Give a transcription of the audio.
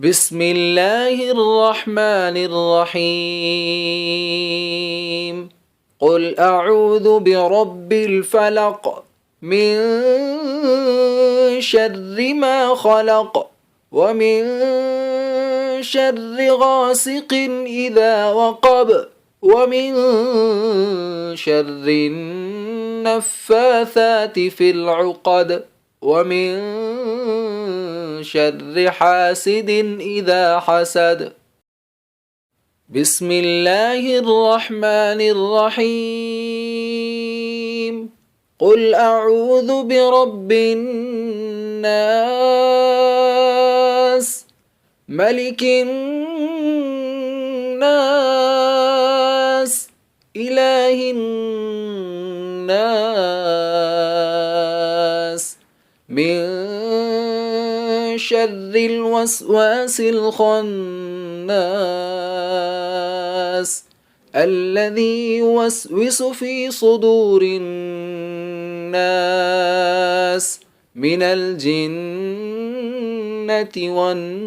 بسم الله الرحمن الرحيم قل أعوذ برب الفلق من شر ما خلق ومن شر غاسق إذا وقب ومن شر النفاثات في العقد ومن شر حاسد إذا حسد. بسم الله الرحمن الرحيم قل أعوذ برب الناس ملك الناس إله الناس من شر الوسواس الخناس الذي يوسوس في صدور الناس من الجنة والناس.